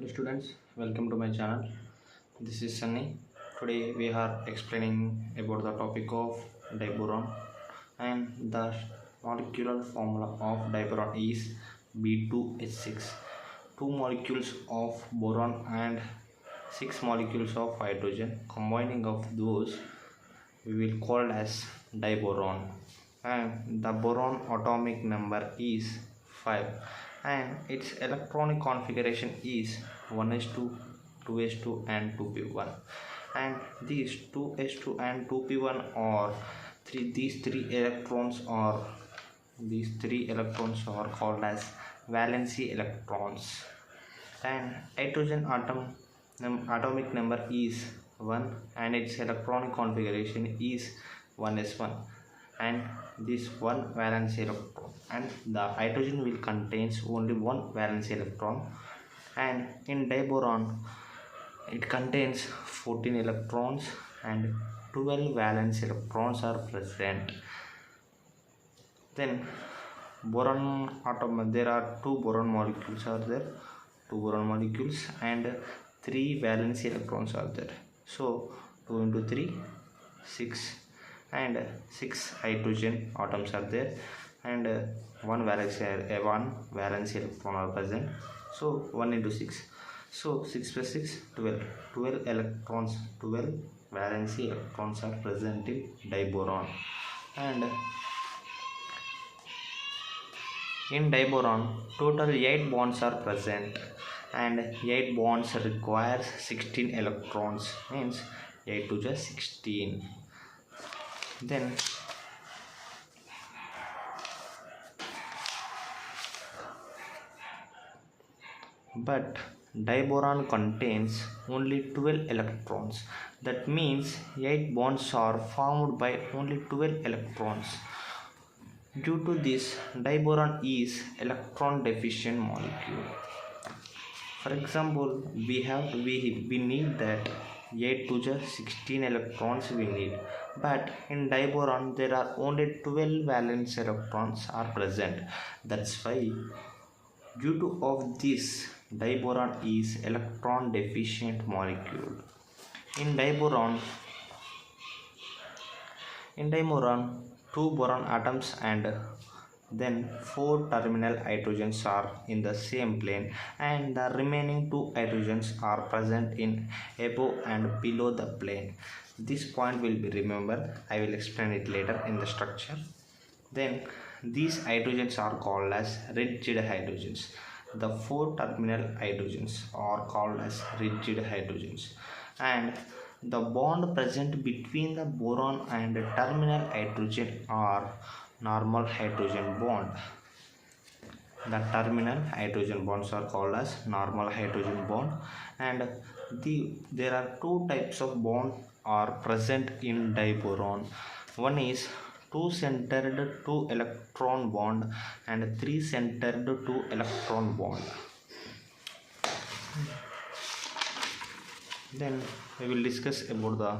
Hello students, welcome to my channel. This is Sunny. Today we are explaining about the topic of diboron, and the molecular formula of diboron is B2H6. Two molecules of boron and 6 molecules of hydrogen, combining of those we will call as diboron, and the boron atomic number is 5 and its electronic configuration is 1s2, 2s2 and 2p1, and these 2s2 and 2p1 are these three electrons are called as valency electrons, and hydrogen atomic number is 1 and its electronic configuration is 1s1, and this one valence electron, and the hydrogen will contains only one valence electron, and in diboron it contains 14 electrons and 12 valence electrons are present. Then boron atom, there are two boron molecules and 3 valence electrons are there. So 2 into 3, 6, and 6 hydrogen atoms are there, and one valence electron are present. So 1 into 6, so 6 plus 6, 12 electrons, 12 valency electrons are present in diboron. And in diboron total 8 bonds are present, and 8 bonds requires 16 electrons, means 8 to just 16. Then but diboron contains only 12 electrons, that means 8 bonds are formed by only 12 electrons. Due to this, diboron is electron deficient molecule. For example, we need that 8 to the 16 electrons we need, but in diboron there are only 12 valence electrons are present. That's why due to of this, diboron is electron deficient molecule. In diboron two boron atoms and then 4 terminal hydrogens are in the same plane, and the remaining 2 hydrogens are present in above and below the plane. This point will be remembered. I will explain it later in the structure. Then these hydrogens are called as rigid hydrogens. The 4 terminal hydrogens are called as rigid hydrogens, and the bond present between the boron and the terminal hydrogen are normal hydrogen bond. The terminal hydrogen bonds are called as normal hydrogen bond, and there are 2 types of bond are present in diboron. One is 2-centered 2 electron bond and 3-centered 2 electron bond. Then we will discuss about the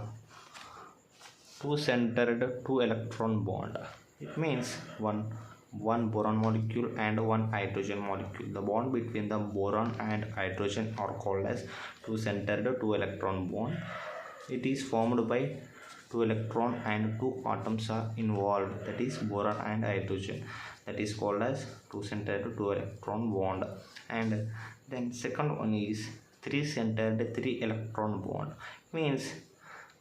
2-centered 2 electron bond. It means one boron molecule and one hydrogen molecule. The bond between the boron and hydrogen are called as 2-centered 2 electron bond. It is formed by 2 electron and 2 atoms are involved, that is boron and hydrogen. That is called as 2-centered 2 electron bond. And then second one is 3-centered 3 electron bond, means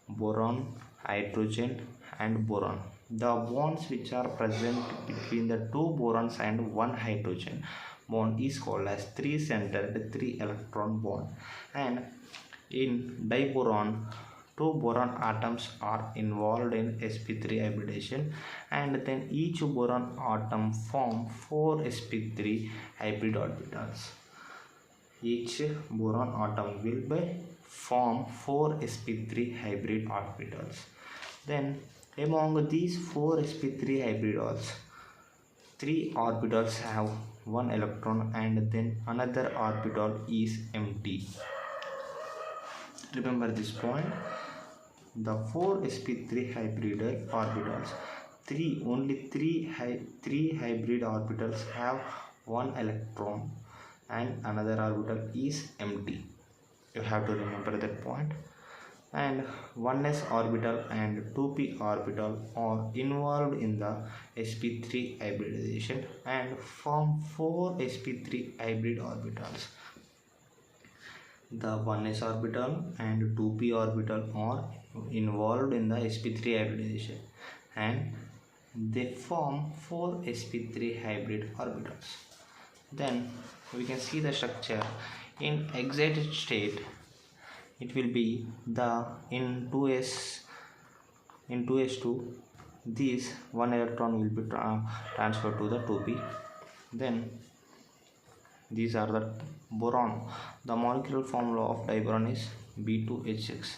boron, hydrogen and boron. The bonds which are present between the 2 borons and 1 hydrogen bond is called as 3-centered 3 electron bond. And in diboron 2 boron atoms are involved in sp3 hybridization, and then each boron atom form 4 sp3 hybrid orbitals. Each boron atom will form 4 sp3 hybrid orbitals. Then among these 4 sp3 hybrids, 3 orbitals have 1 electron and then another orbital is empty. Remember this point. The 4 sp3 hybrid orbitals, only 3 hybrid orbitals have 1 electron. and another orbital is empty. You have to remember that point. And 1s orbital and 2p orbital are involved in the sp3 hybridization and form 4 sp3 hybrid orbitals. The 1s orbital and 2p orbital are involved in the sp3 hybridization and they form 4 sp3 hybrid orbitals. Then we can see the structure in excited state. It will be the in 2s2 this one electron will be transferred to the 2p. Then these are the boron. The molecular formula of diboron is B2H6.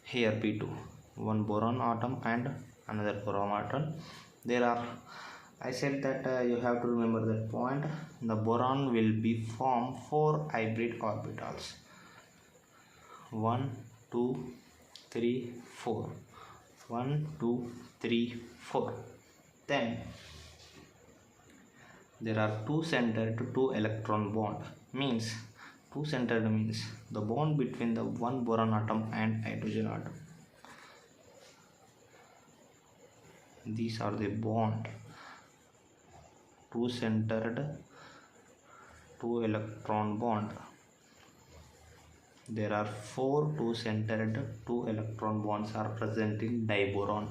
Here B2, one boron atom and another boron atom. There are, I said that you have to remember that point. The boron will be form 4 hybrid orbitals. 1 2 3 4. 1 2 3 4. Then there are two centered to two electron bond. Means two centered means the bond between the one boron atom and hydrogen atom. These are the bond. Two centered two electron bond. There are 4 two centered two electron bonds are present in diboron.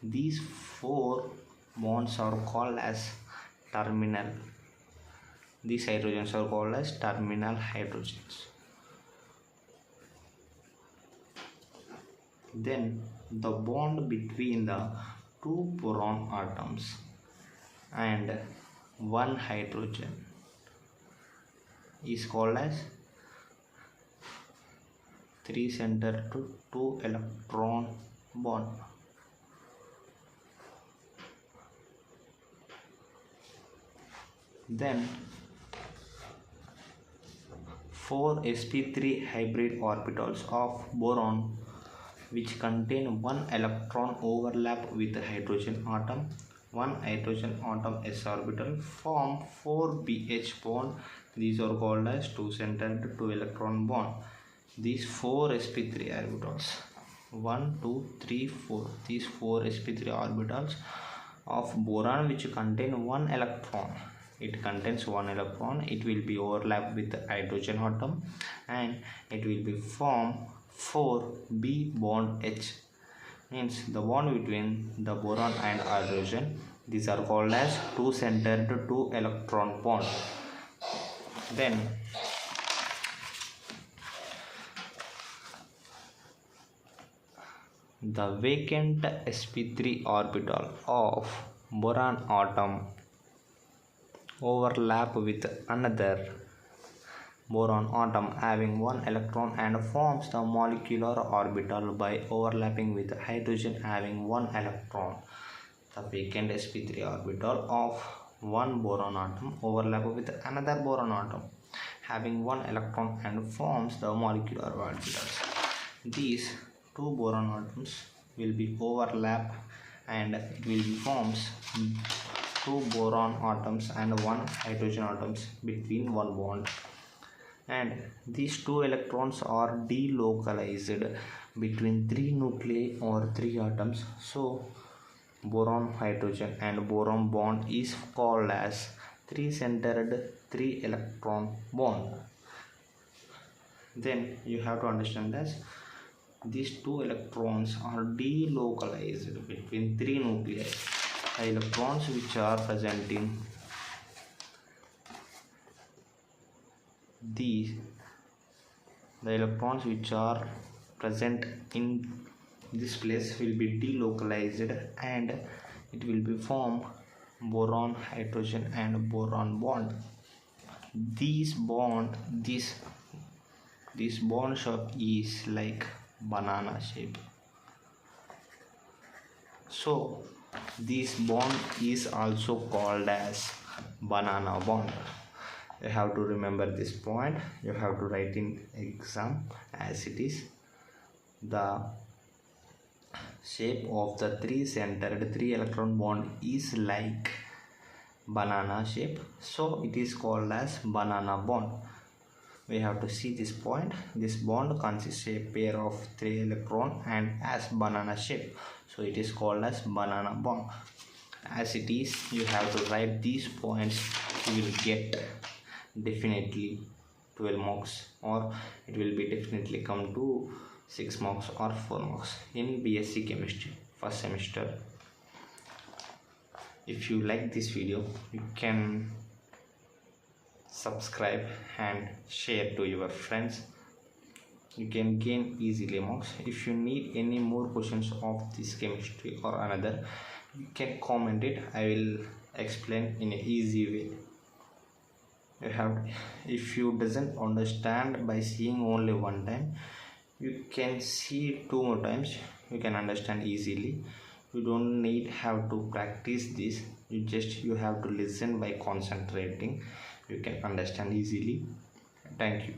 These 4 bonds are called as terminal. These hydrogens are called as terminal hydrogens. Then the bond between the two boron atoms and one hydrogen is called as 3 center to 2 electron bond. Then 4 sp3 hybrid orbitals of boron which contain one electron overlap with the hydrogen atom, one hydrogen atom s orbital form 4 BH bond. These are called as two centered two electron bond. These 4 sp3 orbitals 1 2 3 4. These 4 sp3 orbitals of boron which contain one electron. It contains one electron. It will be overlapped with the hydrogen atom and it will be form 4 B bond H. Means the bond between the boron and hydrogen. These are called as two centered two electron bond. Then the vacant sp3 orbital of boron atom overlap with another boron atom having one electron and forms the molecular orbital by overlapping with hydrogen having one electron. The vacant sp3 orbital of one boron atom overlap with another boron atom having one electron and forms the molecular orbitals. These two boron atoms will be overlap and it will be forms two boron atoms and one hydrogen atoms between one bond. And these two electrons are delocalized between 3 nuclei or 3 atoms. So boron hydrogen and boron bond is called as 3 centered 3 electron bond. Then you have to understand that these two electrons are delocalized between 3 nuclei. The electrons which are present in the electrons which are present in this place will be delocalized and it will be form boron hydrogen and boron bond. This bond shape is like banana shape. So this bond is also called as banana bond. You have to remember this point. You have to write in exam as it is. The shape of the 3 centered 3 electron bond is like banana shape, so it is called as banana bond. We have to see this point. This bond consists a pair of 3 electron and as banana shape, so it is called as banana bond. As it is, you have to write these points. You will get definitely 12 marks, or it will be definitely come to 6 marks or 4 marks in BSc chemistry first semester. If you like this video, you can subscribe and share to your friends. You can gain easily marks. If you need any more questions of this chemistry or another, you can comment it. I will explain in an easy way. If you doesn't understand by seeing only one time, you can see 2 more times. You can understand easily. You don't need have to practice this. You have to listen by concentrating. You can understand easily. Thank you.